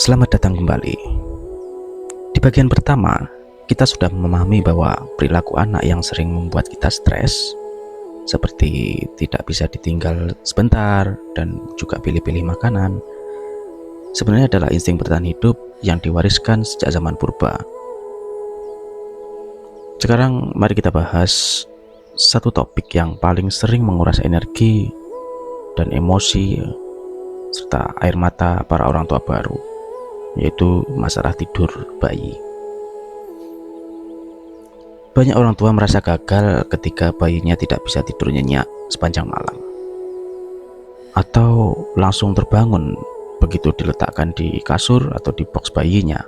Selamat datang kembali. Di bagian pertama, kita sudah memahami bahwa perilaku anak yang sering membuat kita stres, seperti tidak bisa ditinggal sebentar dan juga pilih-pilih makanan, sebenarnya adalah insting bertahan hidup yang diwariskan sejak zaman purba. Sekarang mari kita bahas satu topik yang paling sering menguras energi dan emosi serta air mata para orang tua baru, yaitu masalah tidur bayi. Banyak orang tua merasa gagal ketika bayinya tidak bisa tidur nyenyak sepanjang malam, atau langsung terbangun begitu diletakkan di kasur atau di box bayinya.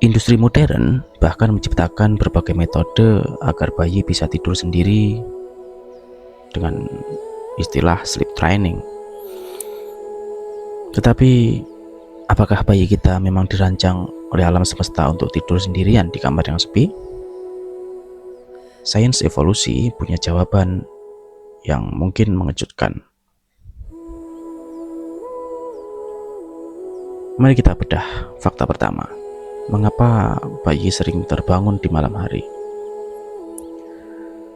Industri modern bahkan menciptakan berbagai metode agar bayi bisa tidur sendiri dengan istilah sleep training. Tetapi apakah bayi kita memang dirancang oleh alam semesta untuk tidur sendirian di kamar yang sepi? Sains evolusi punya jawaban yang mungkin mengejutkan. Mari kita bedah fakta pertama. Mengapa bayi sering terbangun di malam hari?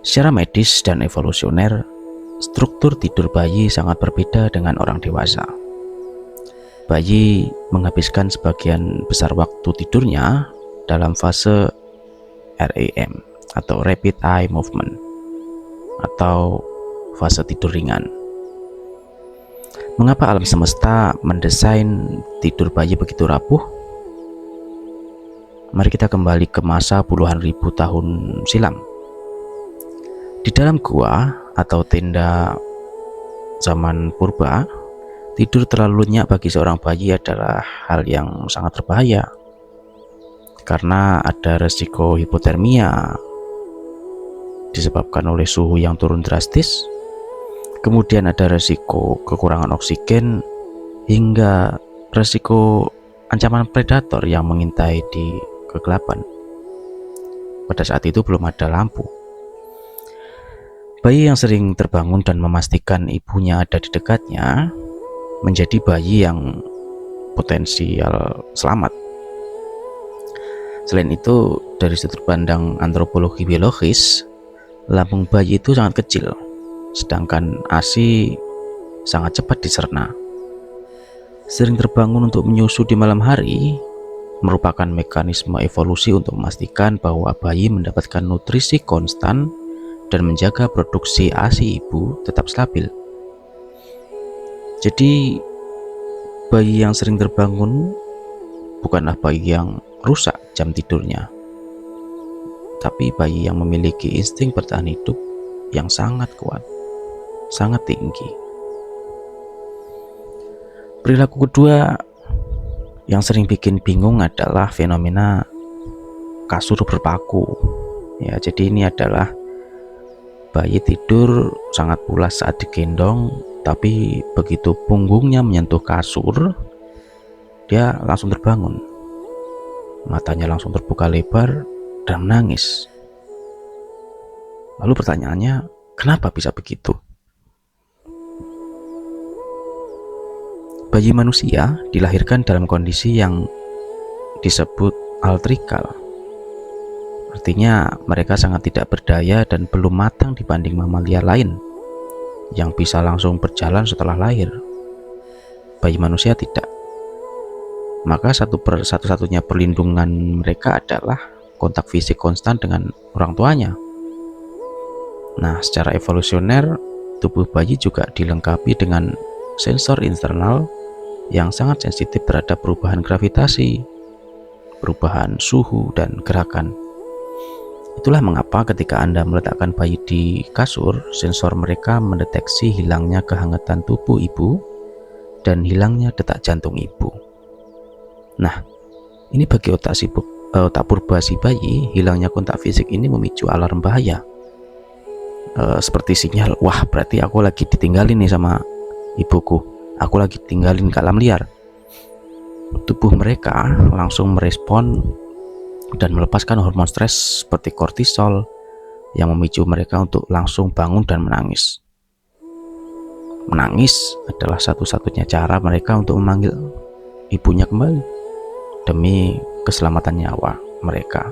Secara medis dan evolusioner, struktur tidur bayi sangat berbeda dengan orang dewasa. Bayi menghabiskan sebagian besar waktu tidurnya dalam fase REM atau Rapid Eye Movement atau fase tidur ringan. Mengapa alam semesta mendesain tidur bayi begitu rapuh? Mari kita kembali ke masa puluhan ribu tahun silam. Di dalam gua atau tenda zaman purba, tidur terlalu nyenyak bagi seorang bayi adalah hal yang sangat berbahaya karena ada resiko hipotermia disebabkan oleh suhu yang turun drastis, kemudian ada resiko kekurangan oksigen, hingga resiko ancaman predator yang mengintai di kegelapan. Pada saat itu belum ada lampu. Bayi yang sering terbangun dan memastikan ibunya ada di dekatnya menjadi bayi yang potensial selamat. Selain itu, dari sudut pandang antropologi biologis, lambung bayi itu sangat kecil, sedangkan ASI sangat cepat dicerna. Sering terbangun untuk menyusu di malam hari merupakan mekanisme evolusi untuk memastikan bahwa bayi mendapatkan nutrisi konstan dan menjaga produksi ASI ibu tetap stabil. Jadi bayi yang sering terbangun bukanlah bayi yang rusak jam tidurnya, tapi bayi yang memiliki insting bertahan hidup yang sangat kuat, sangat tinggi. Perilaku kedua yang sering bikin bingung adalah fenomena kasur berpaku. Ya, jadi ini adalah bayi tidur sangat pulas saat digendong, tapi begitu punggungnya menyentuh kasur, dia langsung terbangun. Matanya langsung terbuka lebar dan menangis. Lalu pertanyaannya, kenapa bisa begitu? Bayi manusia dilahirkan dalam kondisi yang disebut altrikal. Artinya mereka sangat tidak berdaya dan belum matang dibanding mamalia lain yang bisa langsung berjalan setelah lahir. Bayi manusia tidak. Maka satu-satunya perlindungan mereka adalah kontak fisik konstan dengan orang tuanya. Nah, secara evolusioner, tubuh bayi juga dilengkapi dengan sensor internal yang sangat sensitif terhadap perubahan gravitasi, perubahan suhu, dan gerakan. Itulah mengapa ketika Anda meletakkan bayi di kasur, sensor mereka mendeteksi hilangnya kehangatan tubuh ibu dan hilangnya detak jantung ibu. Nah, ini bagi otak purba si bayi, hilangnya kontak fisik ini memicu alarm bahaya. Seperti sinyal, wah berarti aku lagi ditinggalin nih sama ibuku, aku lagi ditinggalin ke alam liar. Tubuh mereka langsung merespon dan melepaskan hormon stres seperti kortisol yang memicu mereka untuk langsung bangun dan menangis. Menangis adalah satu-satunya cara mereka untuk memanggil ibunya kembali demi keselamatan nyawa mereka.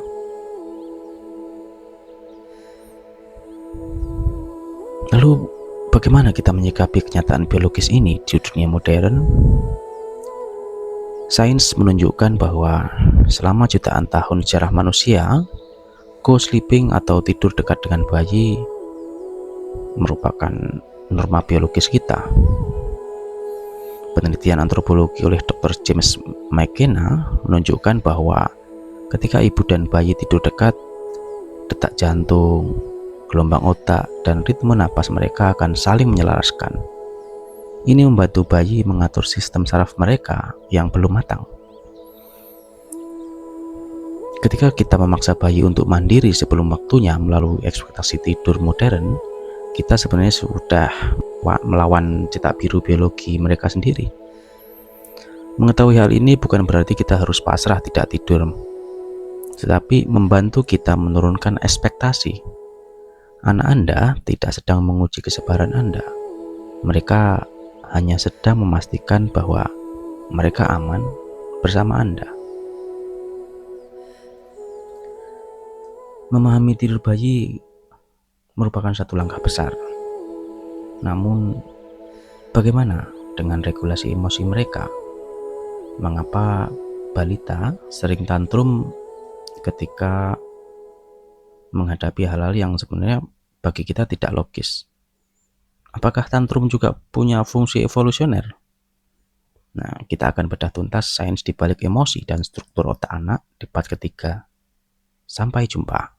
Lalu bagaimana kita menyikapi kenyataan biologis ini di dunia modern? Sains menunjukkan bahwa selama jutaan tahun sejarah manusia, co-sleeping atau tidur dekat dengan bayi merupakan norma biologis kita. Penelitian antropologi oleh Dr. James McKenna menunjukkan bahwa ketika ibu dan bayi tidur dekat, detak jantung, gelombang otak, dan ritme napas mereka akan saling menyelaraskan. Ini membantu bayi mengatur sistem saraf mereka yang belum matang. Ketika kita memaksa bayi untuk mandiri sebelum waktunya melalui ekspektasi tidur modern, kita sebenarnya sudah melawan cetak biru biologi mereka sendiri. Mengetahui hal ini bukan berarti kita harus pasrah tidak tidur, tetapi membantu kita menurunkan ekspektasi. Anak Anda tidak sedang menguji kesabaran Anda. Mereka hanya sedang memastikan bahwa mereka aman bersama Anda. Memahami tidur bayi merupakan satu langkah besar. Namun, bagaimana dengan regulasi emosi mereka? Mengapa balita sering tantrum ketika menghadapi hal-hal yang sebenarnya bagi kita tidak logis? Apakah tantrum juga punya fungsi evolusioner? Nah, kita akan bedah tuntas sains di balik emosi dan struktur otak anak di part ketiga. Sampai jumpa.